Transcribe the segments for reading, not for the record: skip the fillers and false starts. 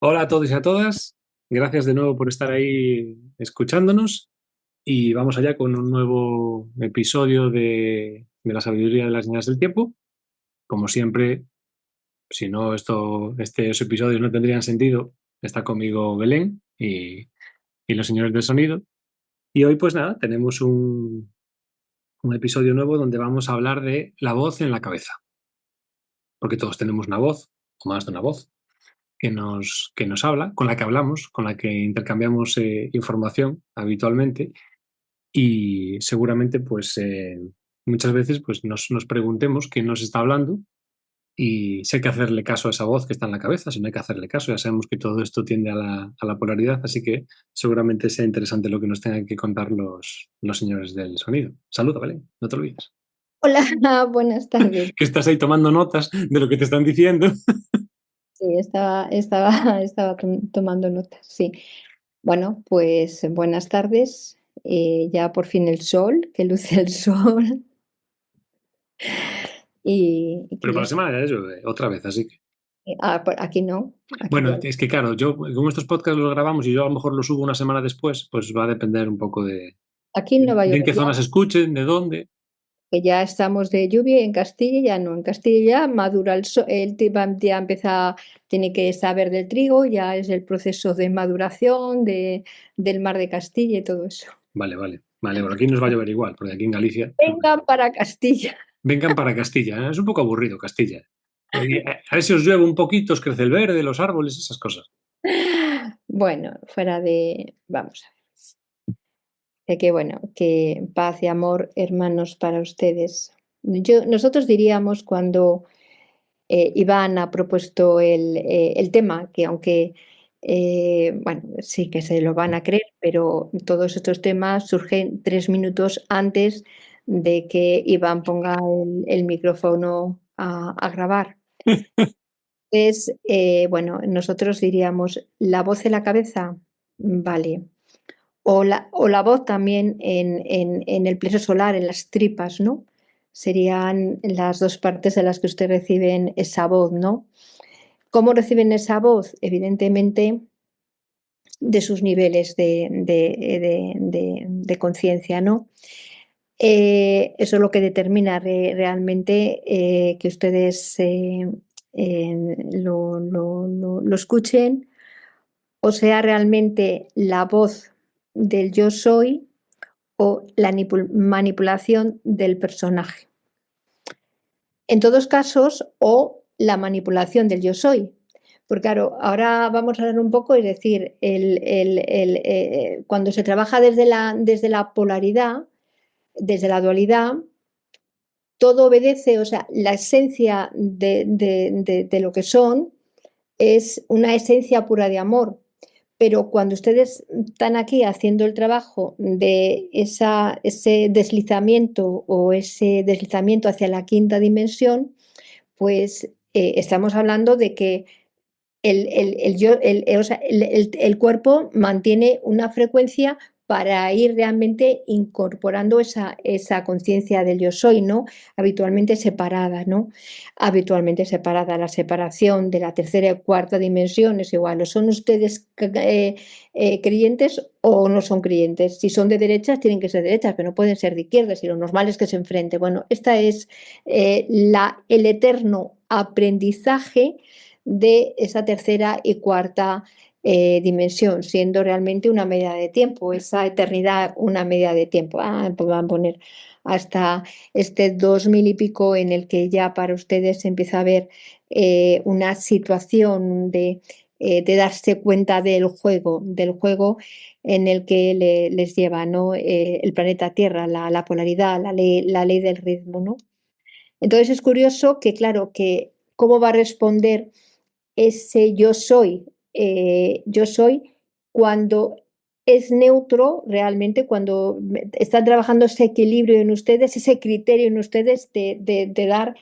Hola a todos y a todas. Gracias de nuevo por estar ahí escuchándonos y vamos allá con un nuevo episodio de la sabiduría de las señales del tiempo. Como siempre, si no estos episodios no tendrían sentido, está conmigo Belén y los señores del sonido. Y hoy pues nada, tenemos un episodio nuevo donde vamos a hablar de la voz en la cabeza, porque todos tenemos una voz, o más de una voz que nos habla, con la que hablamos, con la que intercambiamos información habitualmente y seguramente pues muchas veces pues nos preguntemos quién nos está hablando y si hay que hacerle caso a esa voz que está en la cabeza, si no hay que hacerle caso, ya sabemos que todo esto tiende a la polaridad, así que seguramente sea interesante lo que nos tengan que contar los señores del sonido. Saluda, ¿vale? No te olvides. Hola, buenas tardes. Que estás ahí tomando notas de lo que te están diciendo. Sí, estaba tomando notas, sí. Bueno, pues buenas tardes. Ya por fin el sol, que luce el sol. Y Pero que ya para la está. semana ya llueve, otra vez, así que. Aquí no, aquí Bueno, ya. es que claro, yo como estos podcasts los grabamos y yo a lo mejor los subo una semana después, pues va a depender un poco Aquí no va a de en llover qué ya, zona se escuchen, de dónde. que ya estamos de lluvia y en Castilla ya no. En Castilla ya madura el sol, ya empieza, tiene que saber del trigo, ya es el proceso de maduración del mar de Castilla y todo eso. Vale, vale. Vale, bueno, aquí nos va a llover igual, porque aquí en Galicia. Vengan para Castilla. Vengan para Castilla, ¿eh? Es un poco aburrido Castilla. A ver si os llueve un poquito, os crece el verde, los árboles, esas cosas. Bueno, fuera de, vamos a ver, de que bueno, que paz y amor, hermanos, para ustedes. Nosotros diríamos cuando Iván ha propuesto el tema, que aunque, bueno, sí que se lo van a creer, pero todos estos temas surgen 3 minutos antes de que Iván ponga el micrófono a grabar. Bueno, nosotros diríamos la voz en la cabeza, vale. O la voz también en el plexo solar, en las tripas, ¿no? Serían las dos partes de las que ustedes reciben esa voz, ¿no? ¿Cómo reciben esa voz? Evidentemente, de sus niveles de conciencia, ¿no? Eso es lo que determina realmente que ustedes lo escuchen, o sea, realmente la voz del yo soy o la manipulación del personaje. En todos casos, o la manipulación del yo soy. Porque claro, ahora vamos a hablar un poco, es decir, cuando se trabaja desde la polaridad, desde la dualidad, todo obedece, o sea, la esencia de lo que son es una esencia pura de amor. Pero cuando ustedes están aquí haciendo el trabajo de ese deslizamiento o ese deslizamiento hacia la quinta dimensión, pues estamos hablando de que o sea, el cuerpo mantiene una frecuencia para ir realmente incorporando esa conciencia del yo soy, ¿no? Habitualmente separada, ¿no? Habitualmente separada. La separación de la tercera y cuarta dimensión es igual. ¿O son ustedes creyentes o no son creyentes? Si son de derechas, tienen que ser derechas, pero no pueden ser de izquierdas y lo normal es que se enfrenten. Bueno, esta es el eterno aprendizaje de esa tercera y cuarta dimensión, siendo realmente una medida de tiempo, esa eternidad una medida de tiempo. Pues van a poner hasta este 2000 y pico en el que ya para ustedes se empieza a ver una situación de darse cuenta del juego en el que les lleva, ¿no? El planeta Tierra, la polaridad, la ley del ritmo, ¿no? Entonces es curioso que, claro, que cómo va a responder ese yo soy cuando es neutro realmente, cuando está trabajando ese equilibrio en ustedes, ese criterio en ustedes de dar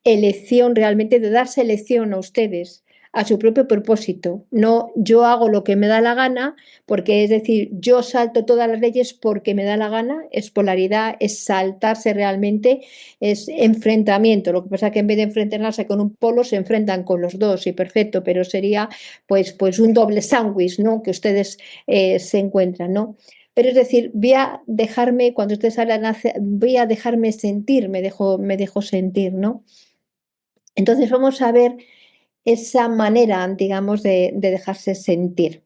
elección realmente, de dar selección a ustedes, a su propio propósito. No, yo hago lo que me da la gana, porque es decir, yo salto todas las leyes porque me da la gana, es polaridad, es saltarse realmente, es enfrentamiento. Lo que pasa es que en vez de enfrentarse con un polo, se enfrentan con los dos y perfecto, pero sería pues un doble sándwich, ¿no? Que ustedes se encuentran, ¿no? Pero es decir, voy a dejarme, cuando ustedes hablan, voy a dejarme sentir, me dejo sentir, ¿no? Entonces vamos a ver esa manera, digamos, de dejarse sentir.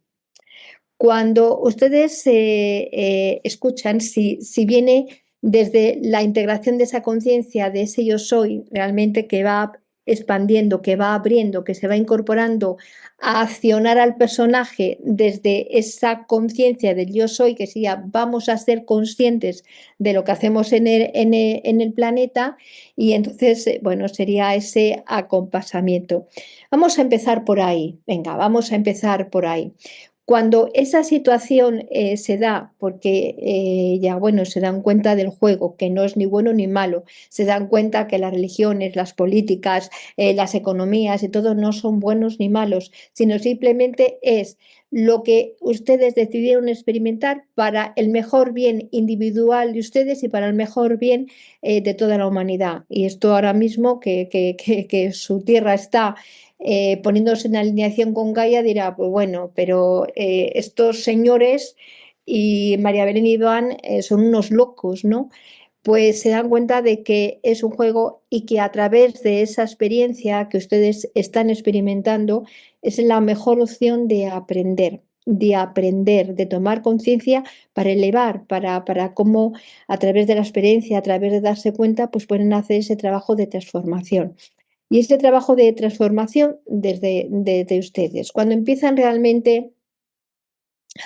Cuando ustedes escuchan, si viene desde la integración de esa conciencia, de ese yo soy, realmente que va expandiendo, que va abriendo, que se va incorporando a accionar al personaje desde esa conciencia del yo soy, que sería vamos a ser conscientes de lo que hacemos en el planeta, y entonces, bueno, sería ese acompasamiento. Vamos a empezar por ahí, venga, vamos a empezar por ahí. Cuando esa situación se da, porque ya bueno, se dan cuenta del juego, que no es ni bueno ni malo, se dan cuenta que las religiones, las políticas, las economías y todo no son buenos ni malos, sino simplemente es lo que ustedes decidieron experimentar para el mejor bien individual de ustedes y para el mejor bien de toda la humanidad. Y esto ahora mismo que su tierra está poniéndose en alineación con Gaia, dirá, pues bueno, pero estos señores y María Belén y Iván son unos locos, ¿no? Pues se dan cuenta de que es un juego y que a través de esa experiencia que ustedes están experimentando es la mejor opción de aprender, de tomar conciencia para elevar, para cómo a través de la experiencia, a través de darse cuenta, pues pueden hacer ese trabajo de transformación. Y este trabajo de transformación desde ustedes, cuando empiezan realmente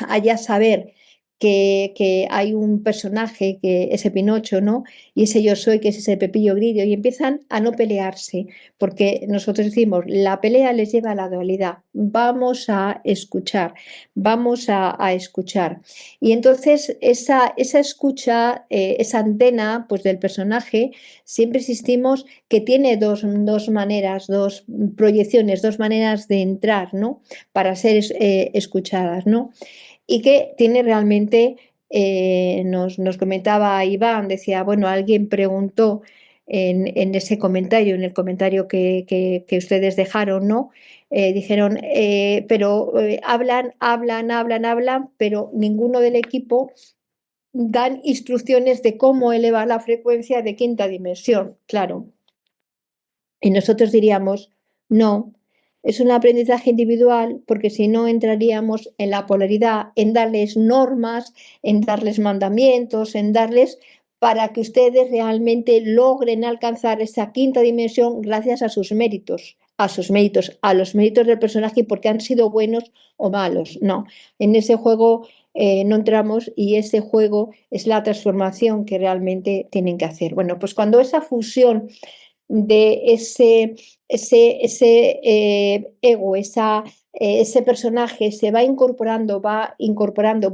a ya saber que hay un personaje, que ese Pinocho, ¿no? Y ese yo soy, que es ese Pepillo Grillo, y empiezan a no pelearse, porque nosotros decimos, la pelea les lleva a la dualidad, vamos a escuchar, vamos a escuchar. Y entonces esa escucha, esa antena pues, del personaje, siempre insistimos que tiene dos maneras, dos proyecciones, dos maneras de entrar, ¿no? Para ser escuchadas, ¿no? Y que tiene realmente, nos comentaba Iván, decía, bueno, alguien preguntó en ese comentario, en el comentario que ustedes dejaron, ¿no? Dijeron, pero hablan, pero ninguno del equipo dan instrucciones de cómo elevar la frecuencia de quinta dimensión, claro. Y nosotros diríamos, no, es un aprendizaje individual porque si no entraríamos en la polaridad, en darles normas, en darles mandamientos, en darles para que ustedes realmente logren alcanzar esa quinta dimensión gracias a los méritos del personaje porque han sido buenos o malos. No, en ese juego no entramos y ese juego es la transformación que realmente tienen que hacer. Bueno, pues cuando esa fusión de ese ego, ese personaje se va incorporando, va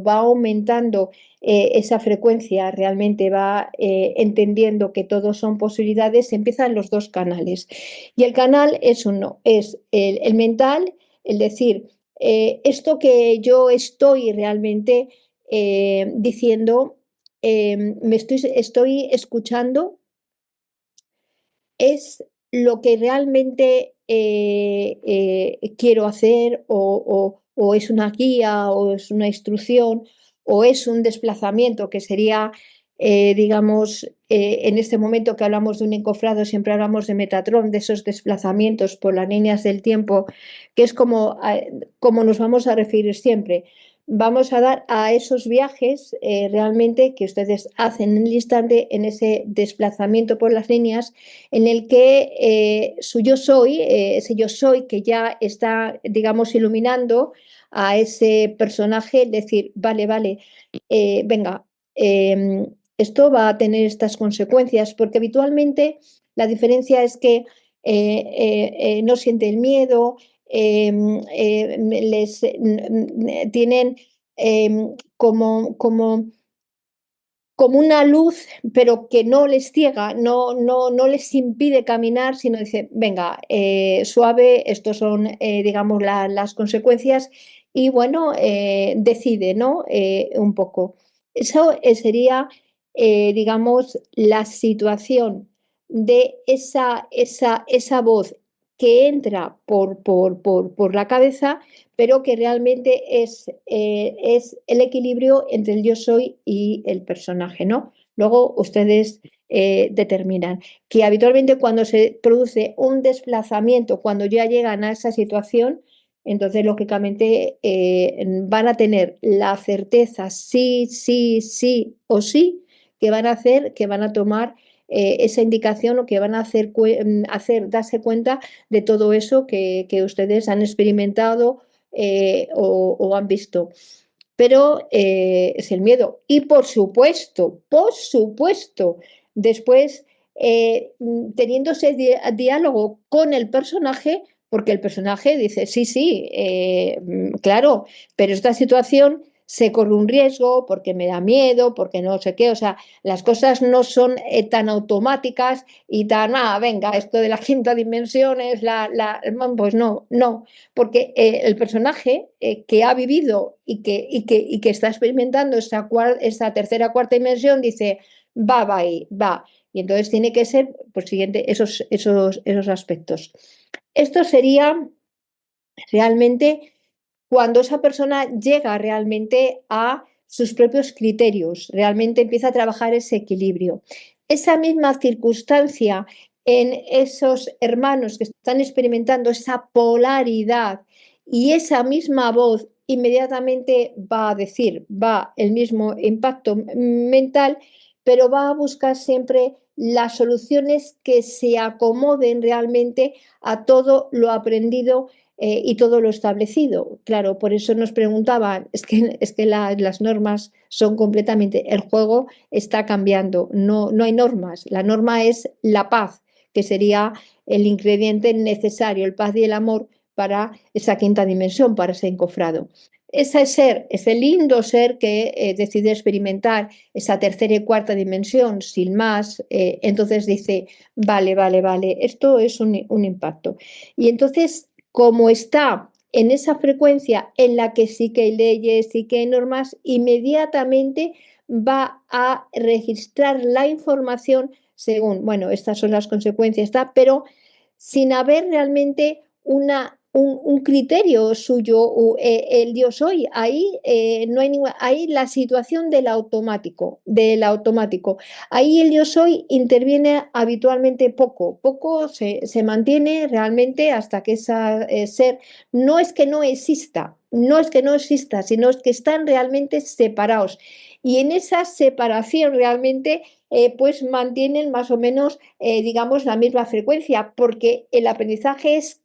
aumentando esa frecuencia, realmente va entendiendo que todos son posibilidades, empiezan los dos canales. Y el canal es uno, es el mental, el decir, esto que yo estoy realmente diciendo, estoy escuchando es lo que realmente quiero hacer o es una guía o es una instrucción o es un desplazamiento que sería, digamos, en este momento que hablamos de un encofrado, siempre hablamos de Metatron, de esos desplazamientos por las líneas del tiempo, que es como nos vamos a referir siempre. Vamos a dar a esos viajes realmente que ustedes hacen en el instante, en ese desplazamiento por las líneas, en el que su yo soy, ese yo soy que ya está, digamos, iluminando a ese personaje, decir, vale, venga, esto va a tener estas consecuencias, porque habitualmente la diferencia es que no sienten miedo, les tienen como como una luz, pero que no les ciega, no les impide caminar, sino dice, venga, suave, estos son, digamos, las consecuencias, y bueno, decide, ¿no? Un poco. Eso sería, digamos, la situación de esa voz que entra por la cabeza, pero que realmente es el equilibrio entre el yo soy y el personaje, ¿no? Luego ustedes determinan que habitualmente cuando se produce un desplazamiento, cuando ya llegan a esa situación, entonces lógicamente van a tener la certeza sí, sí, sí o sí que van a hacer, que van a tomar esa indicación o que van a darse cuenta de todo eso que ustedes han experimentado o han visto. Pero es el miedo. Y por supuesto, después teniendo ese diálogo con el personaje, porque el personaje dice, sí, sí, claro, pero esta situación se corre un riesgo porque me da miedo, porque no sé qué, o sea, las cosas no son tan automáticas y tan, venga, esto de la quinta dimensión es pues no, no, porque el personaje que ha vivido y que está experimentando esa tercera, cuarta dimensión dice, va ahí, va. Y entonces tiene que ser, por siguiente, esos aspectos. Esto sería realmente cuando esa persona llega realmente a sus propios criterios, realmente empieza a trabajar ese equilibrio. Esa misma circunstancia en esos hermanos que están experimentando esa polaridad y esa misma voz inmediatamente va a decir, va el mismo impacto mental, pero va a buscar siempre las soluciones que se acomoden realmente a todo lo aprendido y todo lo establecido. Claro, por eso nos preguntaban, es que las normas son completamente, el juego está cambiando, no hay normas, la norma es la paz, que sería el ingrediente necesario, el paz y el amor para esa quinta dimensión, para ese encofrado. Ese ser, ese lindo ser que decide experimentar esa tercera y cuarta dimensión sin más, entonces dice, vale, esto es un impacto. Y entonces como está en esa frecuencia en la que sí que hay leyes, sí que hay normas, inmediatamente va a registrar la información según, bueno, estas son las consecuencias, pero sin haber realmente un criterio suyo, el yo soy. Ahí no hay ahí la situación del automático. Ahí el yo soy interviene habitualmente poco se mantiene realmente hasta que ese ser no es que no exista, no es que no exista, sino es que están realmente separados. Y en esa separación realmente pues mantienen más o menos, digamos, la misma frecuencia, porque el aprendizaje es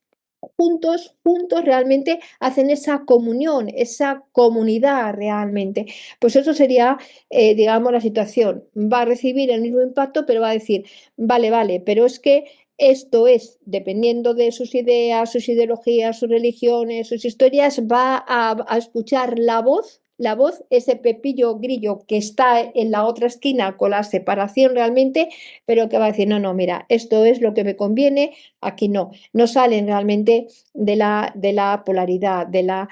juntos realmente hacen esa comunión, esa comunidad realmente. Pues eso sería, digamos, la situación. Va a recibir el mismo impacto, pero va a decir, vale, pero es que esto es, dependiendo de sus ideas, sus ideologías, sus religiones, sus historias, va a escuchar la voz, ese pepillo grillo que está en la otra esquina con la separación realmente, pero que va a decir, no, mira, esto es lo que me conviene, aquí no salen realmente de la polaridad, de la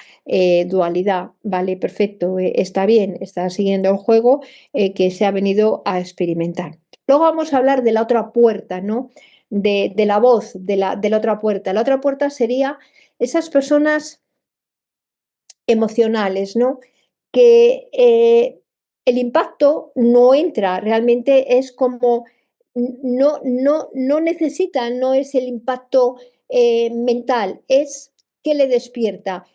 dualidad. Vale, perfecto, está bien, está siguiendo el juego que se ha venido a experimentar. Luego vamos a hablar de la otra puerta, ¿no? De la voz de la otra puerta. La otra puerta sería esas personas emocionales, ¿no? Que el impacto no entra, realmente es como, no necesita, no es el impacto mental, es que le despierta,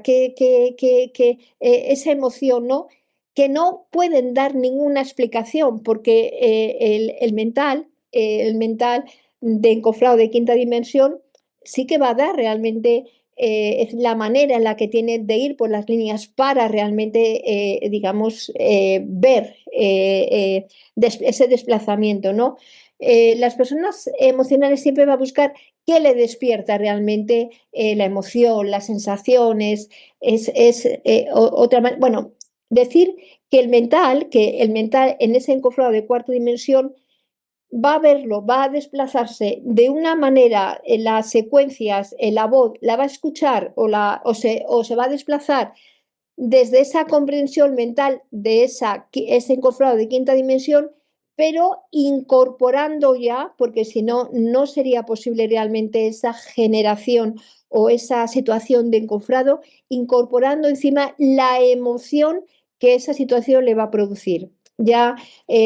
que esa emoción, ¿no? Que no pueden dar ninguna explicación porque el mental de encofrado de quinta dimensión sí que va a dar realmente es la manera en la que tiene de ir por las líneas para realmente, digamos, ver ese desplazamiento, ¿no? Las personas emocionales siempre van a buscar qué le despierta realmente la emoción, las sensaciones, otra bueno, decir que el mental en ese encofrado de cuarta dimensión va a verlo, va a desplazarse de una manera en las secuencias, en la voz, la va a escuchar o se va a desplazar desde esa comprensión mental de ese encofrado de quinta dimensión, pero incorporando ya, porque si no, no sería posible realmente esa generación o esa situación de encofrado, incorporando encima la emoción que esa situación le va a producir. Ya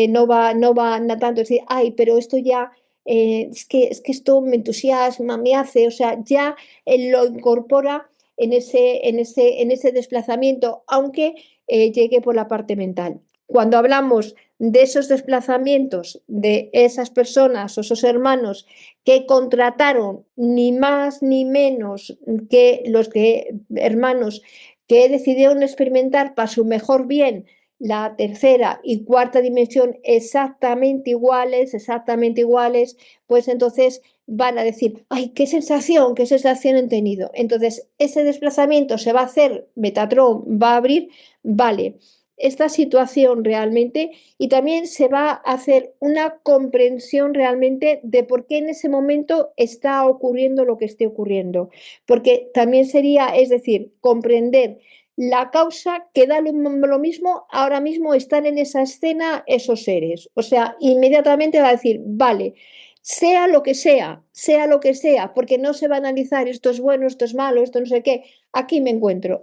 no va no tanto decir, ay, pero esto ya, es que esto me entusiasma, me hace, o sea, ya lo incorpora en ese desplazamiento, aunque llegue por la parte mental. Cuando hablamos de esos desplazamientos de esas personas o esos hermanos que contrataron ni más ni menos que los que hermanos que decidieron experimentar para su mejor bien la tercera y cuarta dimensión exactamente iguales, pues entonces van a decir, ay, qué sensación han tenido. Entonces, ese desplazamiento se va a hacer, Metatron va a abrir, vale, esta situación realmente, y también se va a hacer una comprensión realmente de por qué en ese momento está ocurriendo lo que esté ocurriendo. Porque también sería, es decir, comprender la causa que da lo mismo, ahora mismo están en esa escena esos seres. O sea, inmediatamente va a decir, vale, sea lo que sea, porque no se va a analizar esto es bueno, esto es malo, esto no sé qué. Aquí me encuentro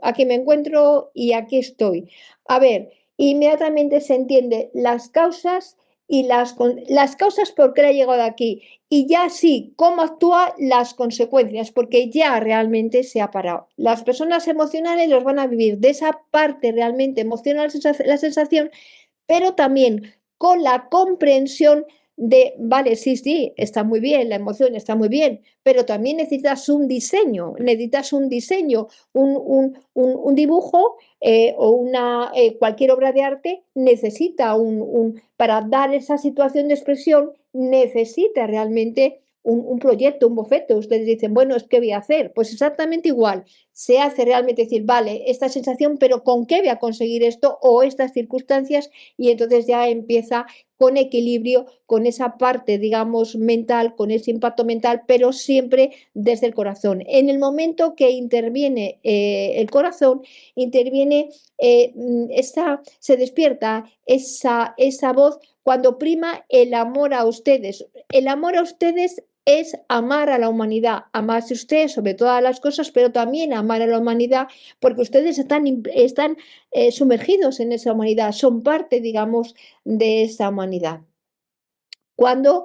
y aquí estoy. A ver, inmediatamente se entiende las causas y las causas por qué ha llegado aquí y ya sí, cómo actúa las consecuencias, porque ya realmente se ha parado. Las personas emocionales los van a vivir de esa parte realmente emocional, la sensación, pero también con la comprensión de, vale, sí, sí, está muy bien, la emoción está muy bien, pero también necesitas un diseño, un dibujo o cualquier obra de arte necesita para dar esa situación de expresión, necesita realmente un proyecto, un boceto. Ustedes dicen, bueno, ¿qué voy a hacer? Pues exactamente igual. Se hace realmente decir, vale, esta sensación, pero ¿con qué voy a conseguir esto o estas circunstancias? Y entonces ya empieza con equilibrio, con esa parte, digamos, mental, con ese impacto mental, pero siempre desde el corazón. En el momento que interviene el corazón, interviene, se despierta esa voz cuando prima el amor a ustedes. El amor a ustedes es amar a la humanidad, amarse usted sobre todas las cosas, pero también amar a la humanidad, porque ustedes están sumergidos en esa humanidad, son parte, digamos, de esa humanidad. Cuando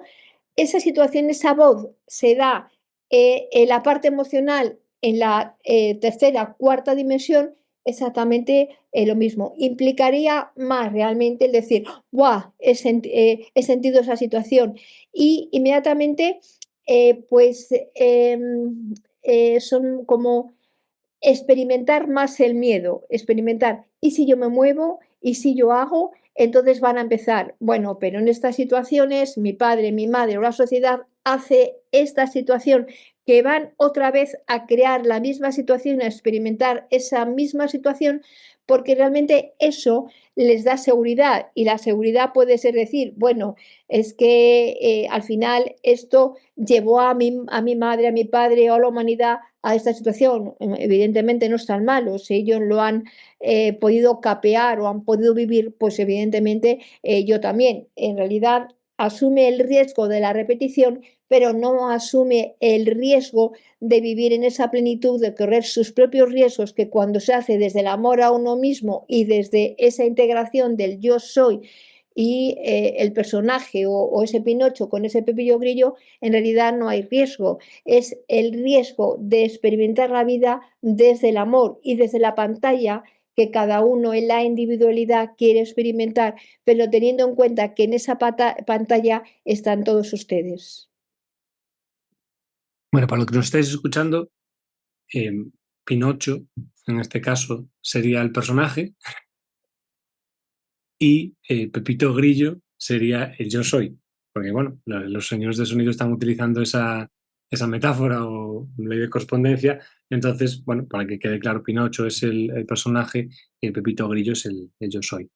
esa situación, esa voz se da en la parte emocional, en la tercera, cuarta dimensión, exactamente lo mismo. Implicaría más realmente el decir, ¡guau! He sentido esa situación. Y inmediatamente, pues, son como experimentar más el miedo, experimentar, ¿y si yo me muevo? ¿Y si yo hago? Entonces van a empezar, bueno, pero en estas situaciones mi padre, mi madre o la sociedad hace esta situación que van otra vez a crear la misma situación, a experimentar esa misma situación, porque realmente eso les da seguridad y la seguridad puede ser decir, bueno, es que al final esto llevó a mi madre, a mi padre o a la humanidad a esta situación. Evidentemente no están malos, si ellos lo han podido capear o han podido vivir, pues evidentemente yo también. En realidad asume el riesgo de la repetición, pero no asume el riesgo de vivir en esa plenitud, de correr sus propios riesgos, que cuando se hace desde el amor a uno mismo y desde esa integración del yo soy y el personaje o ese Pinocho con ese Pepillo Grillo, en realidad no hay riesgo. Es el riesgo de experimentar la vida desde el amor y desde la pantalla que cada uno en la individualidad quiere experimentar, pero teniendo en cuenta que en esa pantalla están todos ustedes. Bueno, para lo que nos estáis escuchando, eh, Pinocho, en este caso, sería el personaje y Pepito Grillo sería el yo soy. Porque, bueno, los señores de sonido están utilizando esa metáfora o ley de correspondencia. Entonces, bueno, para que quede claro, Pinocho es el personaje y el Pepito Grillo es el yo soy.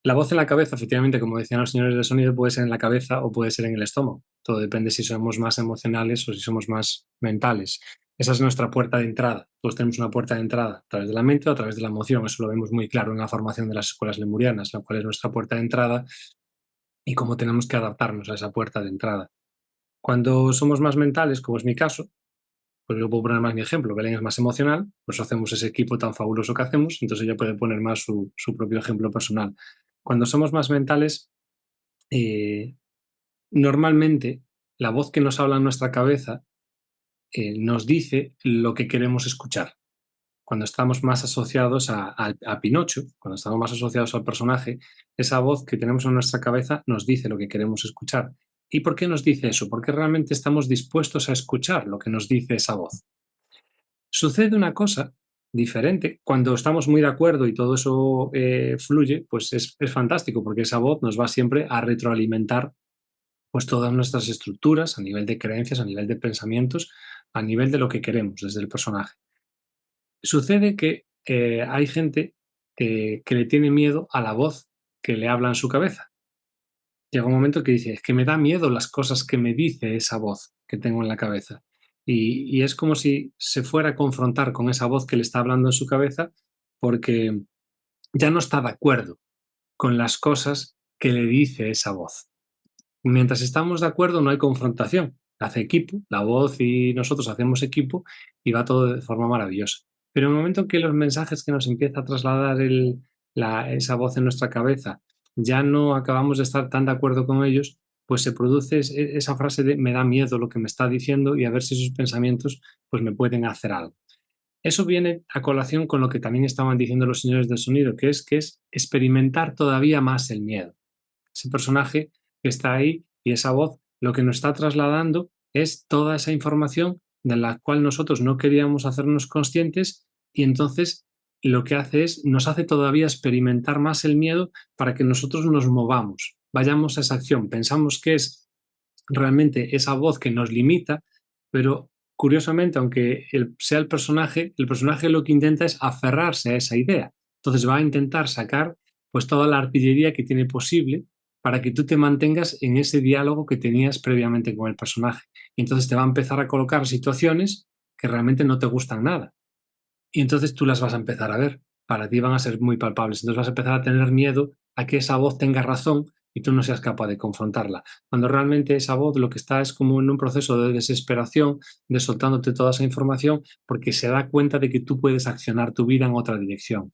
La voz en la cabeza, efectivamente, como decían los señores del sonido, puede ser en la cabeza o puede ser en el estómago. Todo depende si somos más emocionales o si somos más mentales. Esa es nuestra puerta de entrada. Todos tenemos una puerta de entrada a través de la mente o a través de la emoción. Eso lo vemos muy claro en la formación de las escuelas lemurianas, la cual es nuestra puerta de entrada y cómo tenemos que adaptarnos a esa puerta de entrada. Cuando somos más mentales, como es mi caso, pues yo puedo poner más mi ejemplo. Belén es más emocional, pues hacemos ese equipo tan fabuloso que hacemos, entonces ella puede poner más su propio ejemplo personal. Cuando somos más mentales, eh, normalmente la voz que nos habla en nuestra cabeza nos dice lo que queremos escuchar. Cuando estamos más asociados a Pinocho, cuando estamos más asociados al personaje, esa voz que tenemos en nuestra cabeza nos dice lo que queremos escuchar. ¿Y por qué nos dice eso? Porque realmente estamos dispuestos a escuchar lo que nos dice esa voz. Sucede una cosa diferente cuando estamos muy de acuerdo y todo eso fluye, pues es fantástico porque esa voz nos va siempre a retroalimentar pues todas nuestras estructuras a nivel de creencias, a nivel de pensamientos, a nivel de lo que queremos desde el personaje. Sucede que hay gente que le tiene miedo a la voz que le habla en su cabeza. Llega un momento que dice, es que me da miedo las cosas que me dice esa voz que tengo en la cabeza. Y es como si se fuera a confrontar con esa voz que le está hablando en su cabeza porque ya no está de acuerdo con las cosas que le dice esa voz. Mientras estamos de acuerdo no hay confrontación. Hace equipo, la voz y nosotros hacemos equipo y va todo de forma maravillosa. Pero en el momento en que los mensajes que nos empieza a trasladar esa voz en nuestra cabeza ya no acabamos de estar tan de acuerdo con ellos, pues se produce esa frase de me da miedo lo que me está diciendo y a ver si esos pensamientos pues me pueden hacer algo. Eso viene a colación con lo que también estaban diciendo los señores del sonido, que es experimentar todavía más el miedo. Ese personaje que está ahí y esa voz lo que nos está trasladando es toda esa información de la cual nosotros no queríamos hacernos conscientes y entonces lo que hace es nos hace todavía experimentar más el miedo para que nosotros nos movamos, vayamos a esa acción. Pensamos que es realmente esa voz que nos limita, pero curiosamente, aunque sea el personaje lo que intenta es aferrarse a esa idea. Entonces va a intentar sacar pues toda la artillería que tiene posible para que tú te mantengas en ese diálogo que tenías previamente con el personaje. Y entonces te va a empezar a colocar situaciones que realmente no te gustan nada. Y entonces tú las vas a empezar a ver. Para ti van a ser muy palpables. Entonces vas a empezar a tener miedo a que esa voz tenga razón y tú no seas capaz de confrontarla. Cuando realmente esa voz lo que está es como en un proceso de desesperación, de soltándote toda esa información, porque se da cuenta de que tú puedes accionar tu vida en otra dirección.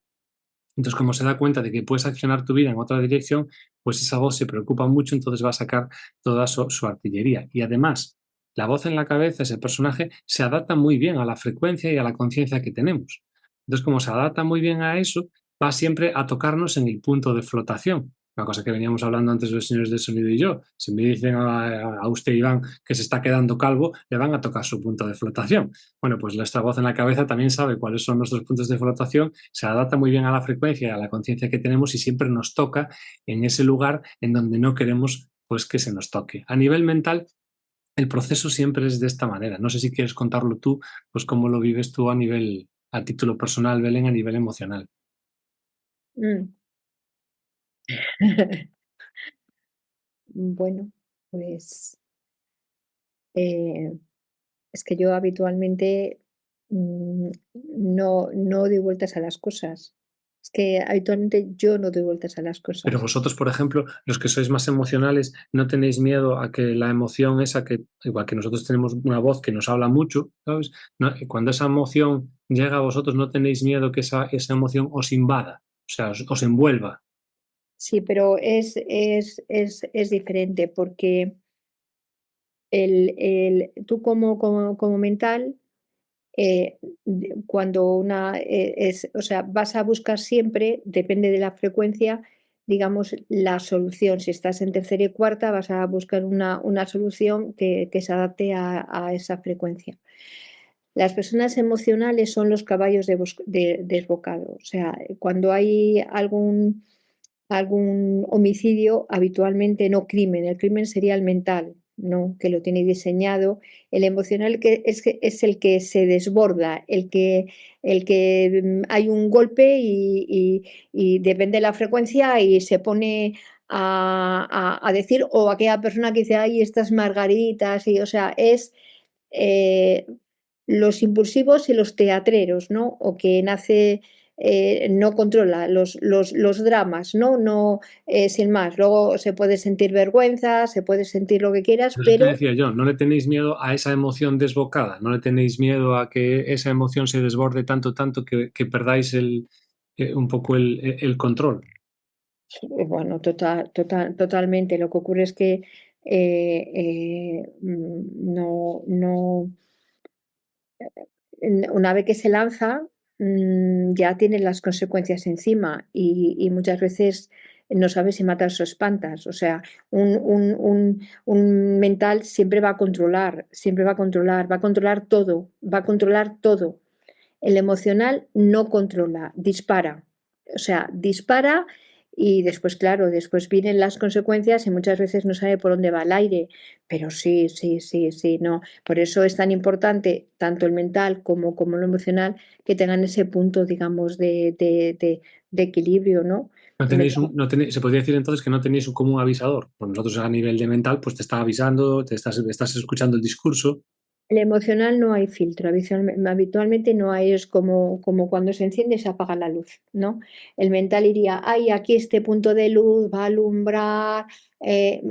Entonces, como se da cuenta de que puedes accionar tu vida en otra dirección, pues esa voz se preocupa mucho, entonces va a sacar toda su artillería. Y además, la voz en la cabeza, ese personaje, se adapta muy bien a la frecuencia y a la conciencia que tenemos. Entonces, como se adapta muy bien a eso, va siempre a tocarnos en el punto de flotación. Una cosa que veníamos hablando antes los señores del sonido y yo. Si me dicen a usted, Iván, que se está quedando calvo, le van a tocar su punto de flotación. Bueno, pues nuestra voz en la cabeza también sabe cuáles son nuestros puntos de flotación, se adapta muy bien a la frecuencia y a la conciencia que tenemos y siempre nos toca en ese lugar en donde no queremos pues que se nos toque. A nivel mental, el proceso siempre es de esta manera. No sé si quieres contarlo tú, pues cómo lo vives tú a título personal, Belén, a nivel emocional. Mm. Bueno, pues, eh, es que yo habitualmente, no doy vueltas a las cosas. Es que habitualmente yo no doy vueltas a las Pero cosas. vosotros, por ejemplo, los que sois más emocionales, ¿no tenéis miedo a que la emoción esa que, igual que nosotros tenemos una voz que nos habla mucho, ¿sabes? Cuando esa emoción llega a vosotros, ¿no tenéis miedo que esa emoción os invada? O sea, os envuelva. Sí, pero es diferente porque tú como mental, cuando o sea, vas a buscar siempre, depende de la frecuencia, digamos, la solución. Si estás en tercera y cuarta, vas a buscar una solución que se adapte a esa frecuencia. Las personas emocionales son los caballos desbocados. O sea, cuando hay algún homicidio, habitualmente no crimen, el crimen sería el mental. ¿no? Que lo tiene diseñado. El emocional que es el que se desborda, hay un golpe y depende de la frecuencia y se pone a decir, o aquella persona que dice, ay, estas margaritas, y, o sea, es eh, los impulsivos y los teatreros, ¿no? O quien hace, no controla los dramas, ¿no? No, sin más. Luego se puede sentir vergüenza, se puede sentir lo que quieras, Por eso te pero decía yo, no le tenéis miedo a esa emoción desbocada, no le tenéis miedo a que esa emoción se desborde tanto, tanto que perdáis un poco el control. bueno, totalmente. Lo que ocurre es que no. Una vez que se lanza, ya tiene las consecuencias encima y muchas veces no sabes si matas o espantas. O sea, un mental siempre va a controlar, siempre va a controlar todo, va a controlar todo. El emocional no controla, dispara. O sea, dispara y después, claro, después vienen las consecuencias y muchas veces no sabe por dónde va el aire. Pero sí, sí, sí, sí, no. Por eso es tan importante tanto el mental como lo emocional que tengan ese punto, digamos, de equilibrio, ¿no? No El tenéis mental. se podría decir entonces que no tenéis un común avisador. Pues nosotros a nivel de mental, pues te está avisando, estás escuchando el discurso. El emocional no hay filtro, habitualmente no hay, es como cuando se enciende y se apaga la luz, ¿no? El mental iría, ay, aquí este punto de luz va a alumbrar,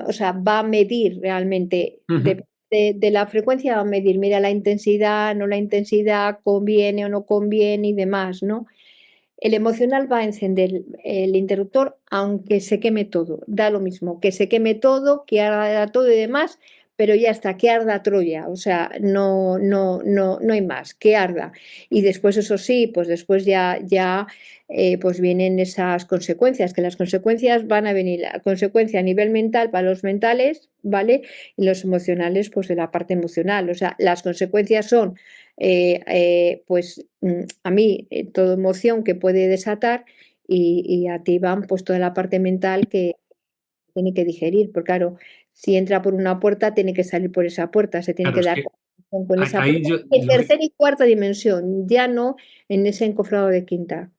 o sea, va a medir realmente, Ujú. de la frecuencia va a medir, mira la intensidad, no la intensidad, conviene o no conviene y demás, ¿no? El emocional va a encender el interruptor aunque se queme todo. Da lo mismo, que se queme todo, que arda todo y demás, pero ya está, que arda Troya. O sea, no hay más, que arda. Y después, eso sí, pues después pues vienen esas consecuencias, que las consecuencias van a venir, la consecuencia a nivel mental para los mentales, ¿vale? Y los emocionales, pues de la parte emocional. O sea, las consecuencias son pues a mí toda emoción que puede desatar y a ti van pues toda la parte mental que tiene que digerir, porque claro, si entra por una puerta tiene que salir por esa puerta, se tiene Claro, que es dar que con esa ahí puerta yo, en tercera y cuarta dimensión, ya no en ese encofrado de quinta.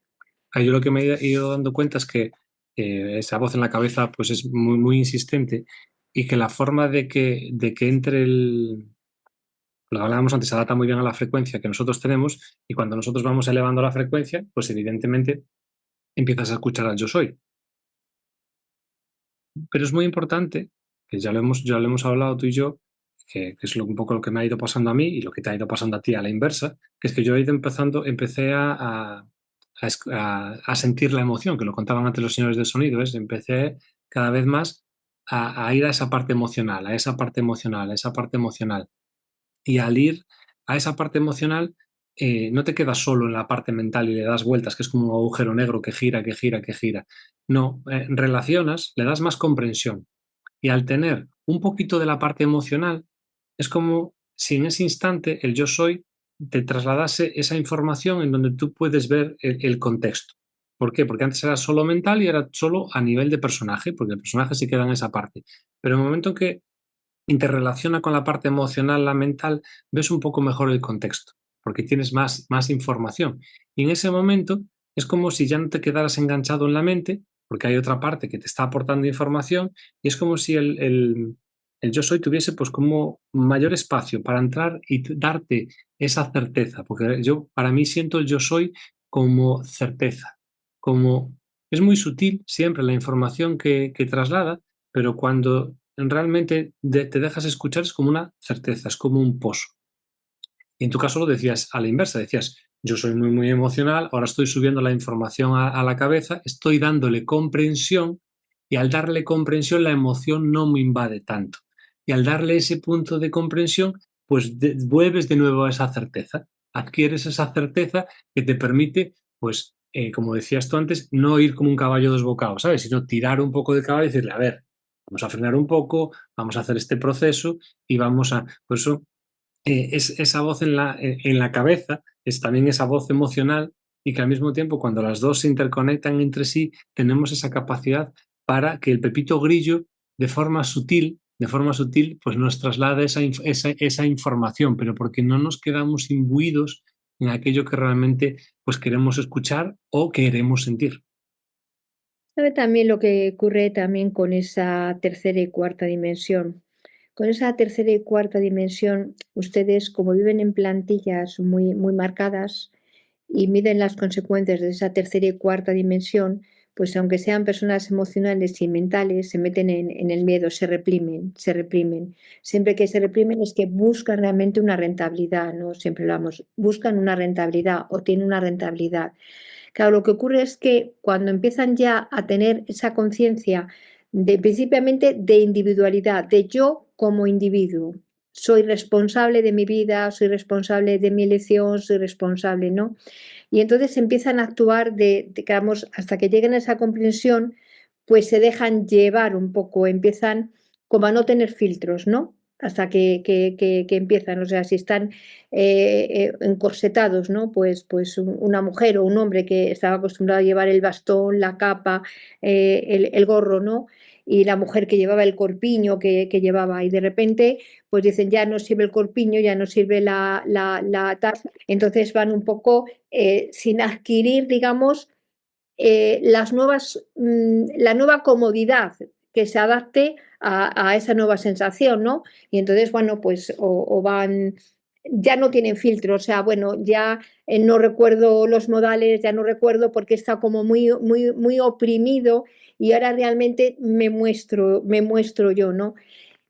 ahí yo lo que me he ido dando cuenta es que esa voz en la cabeza pues es muy, muy insistente y que la forma de que entre lo hablábamos antes, se adapta muy bien a la frecuencia que nosotros tenemos y cuando nosotros vamos elevando la frecuencia, pues evidentemente empiezas a escuchar al yo soy. Pero es muy importante, que ya lo hemos hablado tú y yo, que es un poco lo que me ha ido pasando a mí y lo que te ha ido pasando a ti a la inversa, que es que yo he ido empecé a sentir la emoción, que lo contaban antes los señores del sonido, empecé cada vez más a ir a esa parte emocional, a esa parte emocional, a esa parte emocional. Y al ir a esa parte emocional, no te quedas solo en la parte mental y le das vueltas, que es como un agujero negro que gira, que gira, que gira. No, relacionas, le das más comprensión. Y al tener un poquito de la parte emocional, es como si en ese instante el yo soy te trasladase esa información en donde tú puedes ver el contexto. ¿Por qué? Porque antes era solo mental y era solo a nivel de personaje, porque el personaje se queda en esa parte. Pero en el momento en que interrelaciona con la parte emocional, la mental, ves un poco mejor el contexto, porque tienes más información. Y en ese momento es como si ya no te quedaras enganchado en la mente, porque hay otra parte que te está aportando información, y es como si el yo soy tuviese pues como mayor espacio para entrar y darte esa certeza, porque yo para mí siento el yo soy como certeza, como es muy sutil siempre la información que traslada, pero cuando realmente te dejas escuchar es como una certeza, es como un pozo. Y en tu caso lo decías a la inversa, decías, yo soy muy, muy emocional, ahora estoy subiendo la información a la cabeza, estoy dándole comprensión y al darle comprensión la emoción no me invade tanto. Y al darle ese punto de comprensión, pues vuelves de nuevo a esa certeza, adquieres esa certeza que te permite, pues, como decías tú antes, no ir como un caballo desbocado, ¿sabes? Sino tirar un poco del caballo y decirle, a ver, vamos a frenar un poco, vamos a hacer este proceso y vamos a... Por eso es esa voz en la cabeza, es también esa voz emocional y que al mismo tiempo cuando las dos se interconectan entre sí tenemos esa capacidad para que el pepito grillo de forma sutil de forma sutil, pues nos traslada esa información, pero porque no nos quedamos imbuidos en aquello que realmente pues queremos escuchar o queremos sentir. ¿Sabe también lo que ocurre también con esa tercera y cuarta dimensión? Con esa tercera y cuarta dimensión, ustedes, como viven en plantillas muy marcadas y miden las consecuencias de esa tercera y cuarta dimensión, pues aunque sean personas emocionales y mentales, se meten en el miedo, se reprimen, se reprimen. Siempre que se reprimen es que buscan realmente una rentabilidad, ¿no? Siempre lo vamos, buscan una rentabilidad o tienen una rentabilidad. Claro, lo que ocurre es que cuando empiezan ya a tener esa conciencia de principalmente de individualidad, de yo como individuo, soy responsable de mi vida, soy responsable de mi elección, soy responsable, ¿no? Y entonces empiezan a actuar digamos, hasta que lleguen a esa comprensión, pues se dejan llevar un poco, empiezan como a no tener filtros, ¿no? Hasta que empiezan, o sea, si están encorsetados, ¿no? Pues una mujer o un hombre que estaba acostumbrado a llevar el bastón, la capa, el gorro, ¿no? Y la mujer que llevaba el corpiño que llevaba, y de repente, pues dicen, ya no sirve el corpiño, ya no sirve la taza, entonces van un poco sin adquirir, digamos, la nueva comodidad que se adapte a esa nueva sensación, ¿no? Y entonces, bueno, pues o van, ya no tienen filtro, o sea, bueno, ya no recuerdo los modales, ya no recuerdo porque está como muy oprimido y ahora realmente me muestro yo, ¿no?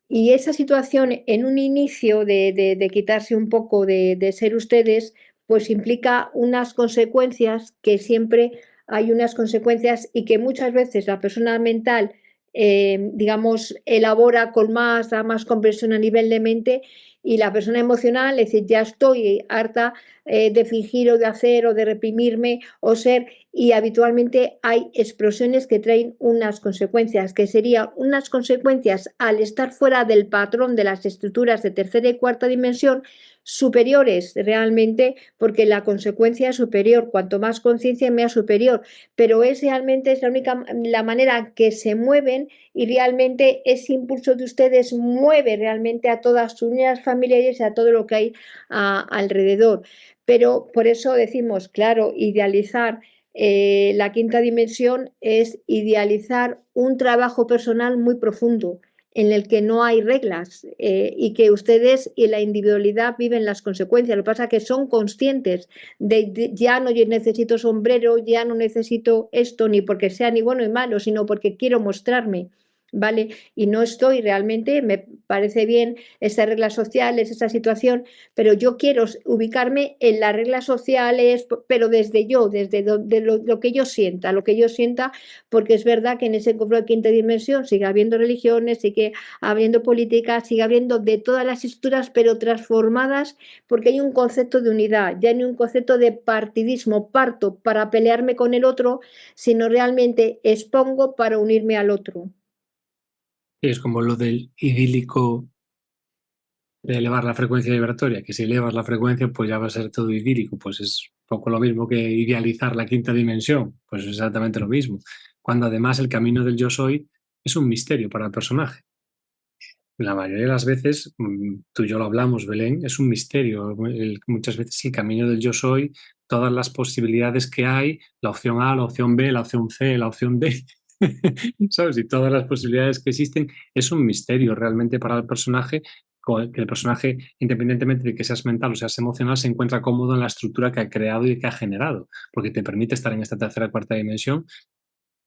Y esa situación en un inicio de quitarse un poco de ser ustedes, pues implica unas consecuencias que siempre hay unas consecuencias y que muchas veces la persona mental, digamos, elabora con más, da más comprensión a nivel de mente y la persona emocional, es decir, ya estoy harta de fingir o de hacer o de reprimirme o ser y habitualmente hay explosiones que traen unas consecuencias, que serían unas consecuencias al estar fuera del patrón de las estructuras de tercera y cuarta dimensión superiores realmente, porque la consecuencia es superior, cuanto más conciencia más superior, pero es realmente es la única la manera que se mueven y realmente ese impulso de ustedes mueve realmente a todas sus unidades familiares y a todo lo que hay alrededor. Pero por eso decimos, claro, idealizar la quinta dimensión es idealizar un trabajo personal muy profundo en el que no hay reglas y que ustedes y la individualidad viven las consecuencias. Lo que pasa es que son conscientes de ya no yo necesito sombrero, ya no necesito esto, ni porque sea ni bueno ni malo, sino porque quiero mostrarme. ¿Vale? Y no estoy realmente, me parece bien esas reglas sociales, esa situación, pero yo quiero ubicarme en las reglas sociales, pero desde yo, desde lo que lo que yo sienta, porque es verdad que en ese conflicto de quinta dimensión sigue habiendo religiones, sigue habiendo política, sigue habiendo de todas las estructuras, pero transformadas porque hay un concepto de unidad, ya no hay un concepto de partidismo, parto para pelearme con el otro, sino realmente expongo para unirme al otro. Es como lo del idílico de elevar la frecuencia vibratoria, que si elevas la frecuencia, pues ya va a ser todo idílico, pues es un poco lo mismo que idealizar la quinta dimensión, pues es exactamente lo mismo, cuando además el camino del yo soy es un misterio para el personaje. La mayoría de las veces, tú y yo lo hablamos, Belén, es un misterio. Muchas veces el camino del yo soy, todas las posibilidades que hay, la opción A, la opción B, la opción C, la opción D, ¿sabes? Y todas las posibilidades que existen, es un misterio realmente para el personaje, que el personaje, independientemente de que seas mental o seas emocional, se encuentra cómodo en la estructura que ha creado y que ha generado, porque te permite estar en esta tercera, cuarta dimensión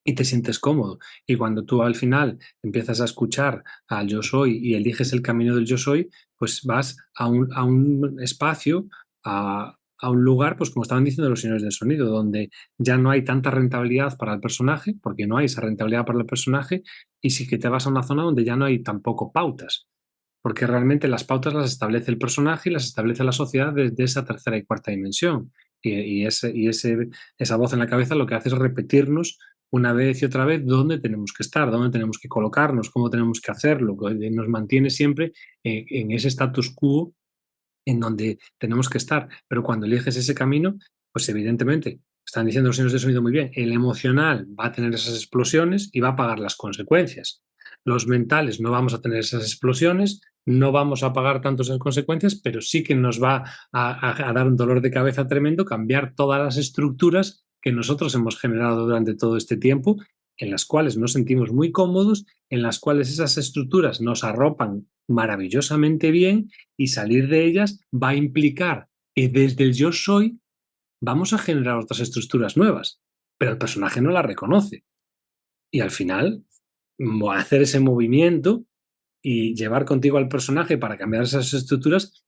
y te sientes cómodo. Y cuando tú al final empiezas a escuchar al yo soy y eliges el camino del yo soy, pues vas a un espacio, a un lugar, pues como estaban diciendo los señores del sonido, donde ya no hay tanta rentabilidad para el personaje, porque no hay esa rentabilidad para el personaje, y sí que te vas a una zona donde ya no hay tampoco pautas, porque realmente las pautas las establece el personaje y las establece la sociedad desde esa tercera y cuarta dimensión. Esa voz en la cabeza lo que hace es repetirnos una vez y otra vez dónde tenemos que estar, dónde tenemos que colocarnos, cómo tenemos que hacerlo, que nos mantiene siempre en ese status quo en donde tenemos que estar. Pero cuando eliges ese camino, pues evidentemente, están diciendo los señores de sonido muy bien, el emocional va a tener esas explosiones y va a pagar las consecuencias. Los mentales no vamos a tener esas explosiones, no vamos a pagar tantas consecuencias, pero sí que nos va a dar un dolor de cabeza tremendo cambiar todas las estructuras que nosotros hemos generado durante todo este tiempo, en las cuales nos sentimos muy cómodos, en las cuales esas estructuras nos arropan maravillosamente bien, y salir de ellas va a implicar que desde el yo soy vamos a generar otras estructuras nuevas, pero el personaje no las reconoce. Y al final, hacer ese movimiento y llevar contigo al personaje para cambiar esas estructuras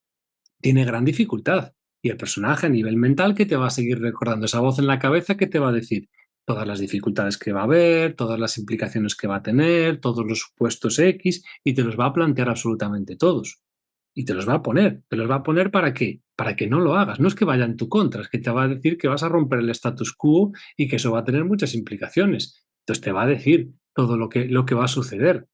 tiene gran dificultad. Y el personaje a nivel mental que te va a seguir recordando esa voz en la cabeza que te va a decir todas las dificultades que va a haber, todas las implicaciones que va a tener, todos los supuestos X, y te los va a plantear absolutamente todos. Y te los va a poner. ¿Te los va a poner para qué? Para que no lo hagas. No es que vaya en tu contra, es que te va a decir que vas a romper el status quo y que eso va a tener muchas implicaciones. Entonces te va a decir todo lo que va a suceder.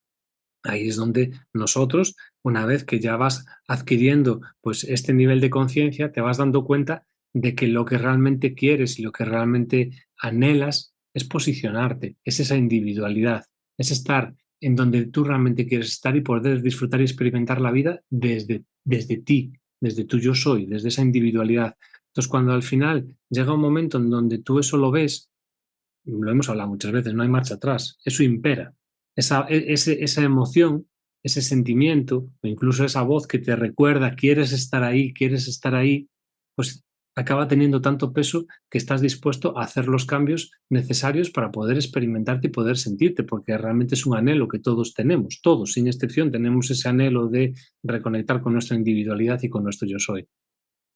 Ahí es donde nosotros, una vez que ya vas adquiriendo pues este nivel de conciencia, te vas dando cuenta de que lo que realmente quieres y lo que realmente anhelas es posicionarte, es esa individualidad, es estar en donde tú realmente quieres estar y poder disfrutar y experimentar la vida desde ti, desde tu yo soy, desde esa individualidad. Entonces, cuando al final llega un momento en donde tú eso lo ves, lo hemos hablado muchas veces, no hay marcha atrás, eso impera. Esa emoción, ese sentimiento, o incluso esa voz que te recuerda, quieres estar ahí, pues acaba teniendo tanto peso que estás dispuesto a hacer los cambios necesarios para poder experimentarte y poder sentirte, porque realmente es un anhelo que todos tenemos, todos, sin excepción, tenemos ese anhelo de reconectar con nuestra individualidad y con nuestro yo soy.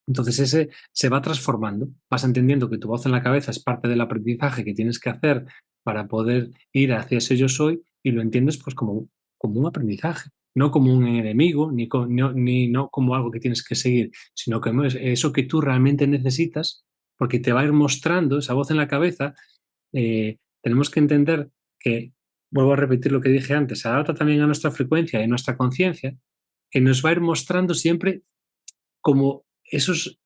Entonces ese se va transformando, vas entendiendo que tu voz en la cabeza es parte del aprendizaje que tienes que hacer para poder ir hacia ese yo soy, y lo entiendes pues como un aprendizaje, no como un enemigo, no como algo que tienes que seguir, sino como eso que tú realmente necesitas, porque te va a ir mostrando esa voz en la cabeza. Tenemos que entender que, vuelvo a repetir lo que dije antes, se adapta también a nuestra frecuencia y a nuestra conciencia, que nos va a ir mostrando siempre como esos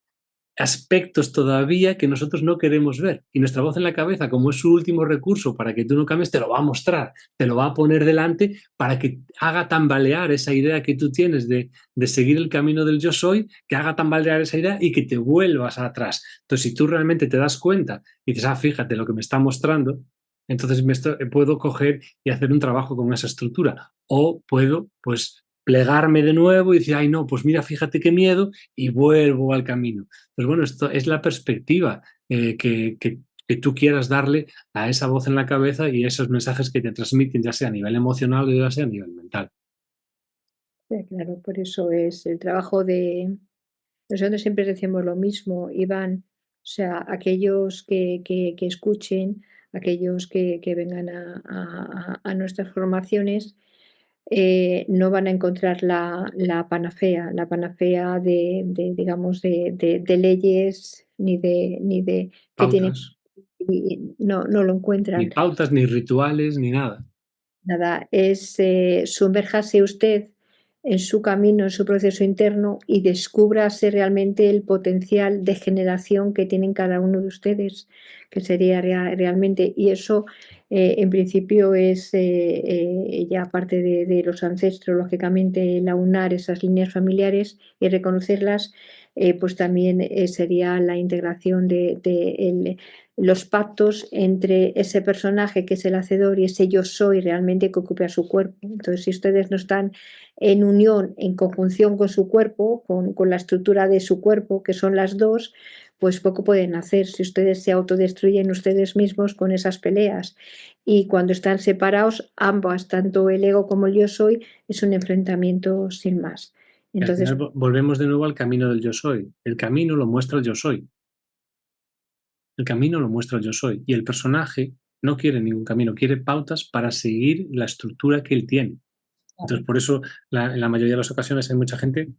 aspectos todavía que nosotros no queremos ver. Y nuestra voz en la cabeza, como es su último recurso para que tú no cambies, te lo va a mostrar, te lo va a poner delante para que haga tambalear esa idea que tú tienes de seguir el camino del yo soy, que haga tambalear esa idea y que te vuelvas atrás. Entonces, si tú realmente te das cuenta y dices, fíjate lo que me está mostrando, entonces puedo coger y hacer un trabajo con esa estructura. O puedo, pues, plegarme de nuevo y decir, ay, no, pues mira, fíjate qué miedo, y vuelvo al camino. Pues bueno, esto es la perspectiva que tú quieras darle a esa voz en la cabeza y esos mensajes que te transmiten, ya sea a nivel emocional o ya sea a nivel mental. Claro, por eso es el trabajo de nosotros siempre decimos lo mismo, Iván, o sea, aquellos que escuchen, aquellos que vengan a nuestras formaciones, no van a encontrar la panacea digamos, de leyes ni de que tienen, Pautas, y no lo ni encuentran. pautas, ni rituales, ni nada. Nada, es sumérjase usted en su camino, en su proceso interno y descúbrase realmente el potencial de generación que tienen cada uno de ustedes, que sería realmente, y eso en principio es ya parte de los ancestros, lógicamente, el aunar esas líneas familiares y reconocerlas, pues también sería la integración los pactos entre ese personaje que es el hacedor y ese yo soy realmente que ocupa su cuerpo. Entonces, si ustedes no están en unión, en conjunción con su cuerpo, con la estructura de su cuerpo, que son las dos, pues poco pueden hacer si ustedes se autodestruyen ustedes mismos con esas peleas. Y cuando están separados, ambas, tanto el ego como el yo soy, es un enfrentamiento sin más. Y al final Entonces, volvemos de nuevo al camino del yo soy. El camino lo muestra el yo soy. El camino lo muestra el yo soy. Y el personaje no quiere ningún camino, quiere pautas para seguir la estructura que él tiene. Entonces, por eso, en la mayoría de las ocasiones hay mucha gente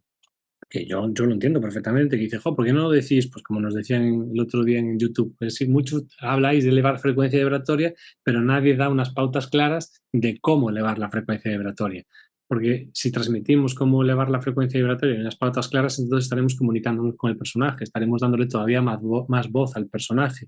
que yo lo entiendo perfectamente, que dice, ¿por qué no lo decís? Pues como nos decían el otro día en YouTube, pues sí, mucho habláis de elevar frecuencia vibratoria, pero nadie da unas pautas claras de cómo elevar la frecuencia vibratoria. Porque si transmitimos cómo elevar la frecuencia vibratoria y unas pautas claras, entonces estaremos comunicándonos con el personaje, estaremos dándole todavía más voz al personaje.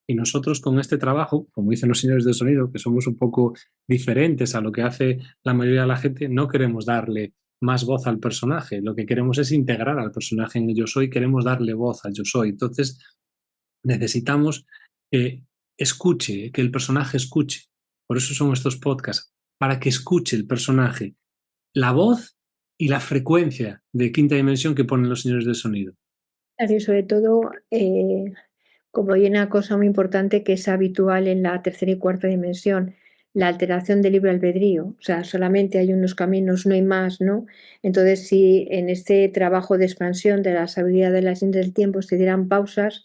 Y nosotros con este trabajo, como dicen los señores de sonido, que somos un poco diferentes a lo que hace la mayoría de la gente, no queremos darle más voz al personaje. Lo que queremos es integrar al personaje en el yo soy, queremos darle voz al yo soy. Entonces, necesitamos que escuche, que el personaje escuche. Por eso son estos podcasts, para que escuche el personaje la voz y la frecuencia de quinta dimensión que ponen los señores del sonido. Claro, y sobre todo, como hay una cosa muy importante que es habitual en la tercera y cuarta dimensión, la alteración del libre albedrío. O sea, solamente hay unos caminos, no hay más, ¿no? Entonces, si en este trabajo de expansión de la sabiduría de las líneas del tiempo se dieran pausas,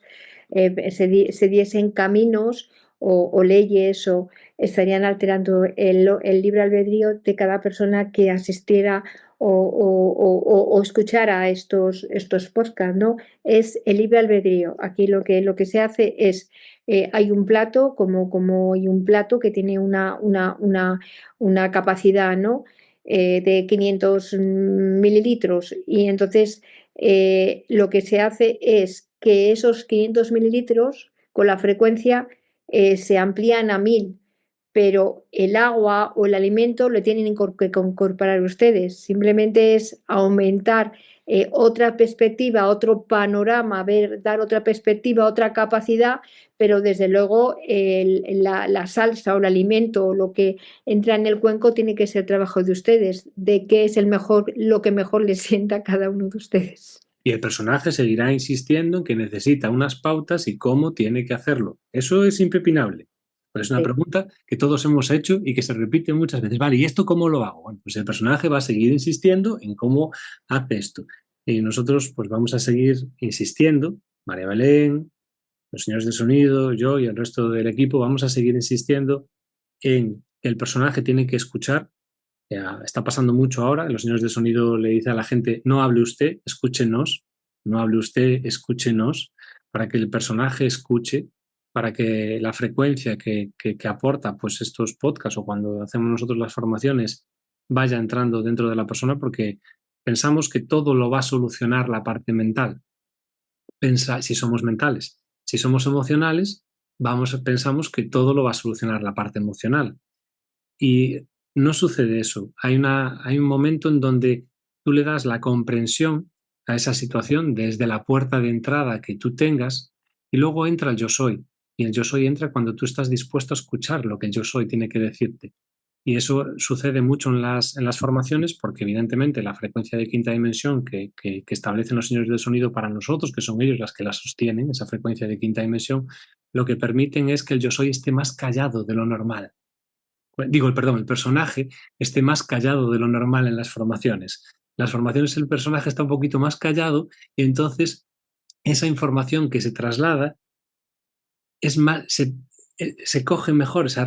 se diesen caminos o leyes, o estarían alterando el libre albedrío de cada persona que asistiera o escuchara estos podcasts, ¿no? Es el libre albedrío. Aquí lo que se hace es, hay un plato, como hay un plato que tiene una capacidad, ¿no? De 500 mililitros, y entonces lo que se hace es que esos 500 mililitros con la frecuencia se amplían a 1000, pero el agua o el alimento lo tienen que incorporar ustedes. Simplemente es aumentar otra perspectiva, otro panorama, dar otra perspectiva, otra capacidad, pero desde luego la salsa o el alimento o lo que entra en el cuenco tiene que ser trabajo de ustedes, de qué es lo que mejor les sienta a cada uno de ustedes. Y el personaje seguirá insistiendo en que necesita unas pautas y cómo tiene que hacerlo. Eso es impepinable. Pero es una Sí. pregunta que todos hemos hecho y que se repite muchas veces. Vale, ¿y esto cómo lo hago? Bueno, pues el personaje va a seguir insistiendo en cómo hace esto. Y nosotros pues vamos a seguir insistiendo, María Belén, los señores de sonido, yo y el resto del equipo, vamos a seguir insistiendo en que el personaje tiene que escuchar. Está pasando mucho ahora. Los señores de sonido le dicen a la gente, no hable usted, escúchenos, no hable usted, escúchenos, para que el personaje escuche, para que la frecuencia que aporta pues estos podcasts o cuando hacemos nosotros las formaciones vaya entrando dentro de la persona, porque pensamos que todo lo va a solucionar la parte mental. Si somos mentales. Si somos emocionales, pensamos que todo lo va a solucionar la parte emocional. Y no sucede eso. Hay un momento en donde tú le das la comprensión a esa situación desde la puerta de entrada que tú tengas y luego entra el yo soy. Y el yo soy entra cuando tú estás dispuesto a escuchar lo que el yo soy tiene que decirte. Y eso sucede mucho en las formaciones porque evidentemente la frecuencia de quinta dimensión que establecen los señores del sonido para nosotros, que son ellos las que la sostienen, esa frecuencia de quinta dimensión, lo que permiten es que el yo soy esté más callado de lo normal. Digo, perdón, el personaje esté más callado de lo normal en las formaciones. Las formaciones el personaje está un poquito más callado y entonces esa información que se traslada es más, se coge mejor, se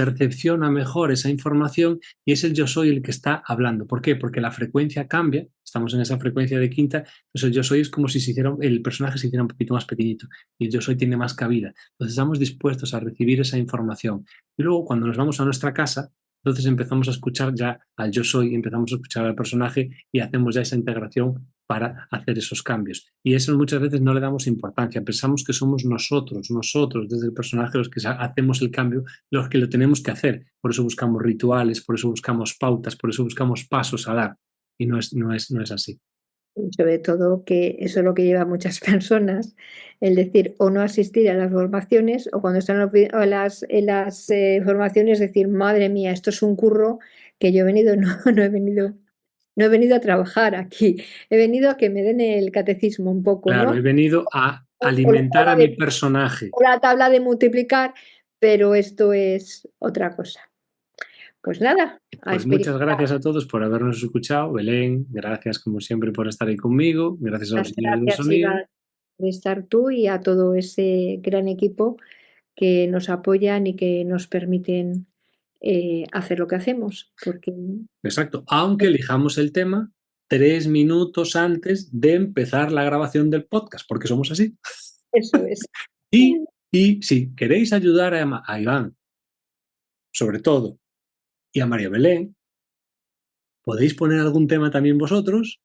recepciona mejor esa información y es el yo soy el que está hablando. ¿Por qué? Porque la frecuencia cambia, estamos en esa frecuencia de quinta, entonces el yo soy es como si el personaje se hiciera un poquito más pequeñito y el yo soy tiene más cabida. Entonces estamos dispuestos a recibir esa información. Y luego cuando nos vamos a nuestra casa, entonces empezamos a escuchar ya al yo soy, empezamos a escuchar al personaje y hacemos ya esa integración para hacer esos cambios. Y eso muchas veces no le damos importancia, pensamos que somos nosotros desde el personaje los que hacemos el cambio, los que lo tenemos que hacer. Por eso buscamos rituales, por eso buscamos pautas, por eso buscamos pasos a dar. Y no es así. Y sobre todo que eso es lo que lleva a muchas personas, el decir, o no asistir a las formaciones, o cuando están en las formaciones decir, madre mía, esto es un curro que yo he venido, no he venido a trabajar aquí, he venido a que me den el catecismo un poco, Claro, he ¿no? venido a O la alimentar tabla a mi de, personaje. o la tabla de multiplicar, pero esto es otra cosa. Pues nada, a Pues muchas experimentar. gracias a todos por habernos escuchado. Belén, gracias como siempre por estar ahí conmigo. Gracias a los Las señores del gracias, sonido. Iván, por estar tú y a todo ese gran equipo que nos apoyan y que nos permiten hacer lo que hacemos, porque Exacto. Aunque elijamos el tema 3 minutos antes de empezar la grabación del podcast, porque somos así. eso es. Y si queréis ayudar a Iván, sobre todo, y a María Belén, podéis poner algún tema también vosotros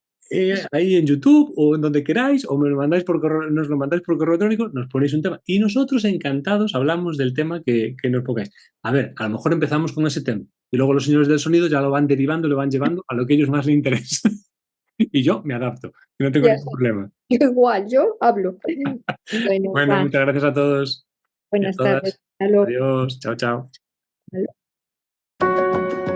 ahí en YouTube o en donde queráis, o me lo mandáis por correo, nos lo mandáis por correo electrónico, nos ponéis un tema. Y nosotros encantados hablamos del tema que nos pongáis. A ver, a lo mejor empezamos con ese tema y luego los señores del sonido ya lo van derivando, lo van llevando a lo que a ellos más les interesa. Y yo me adapto, no tengo Ya ningún está. problema. Yo igual, yo hablo. Bueno, Bueno, va, muchas gracias a todos y a buenas tardes. todas. Hasta luego. Adiós, chao, chao. Hasta luego.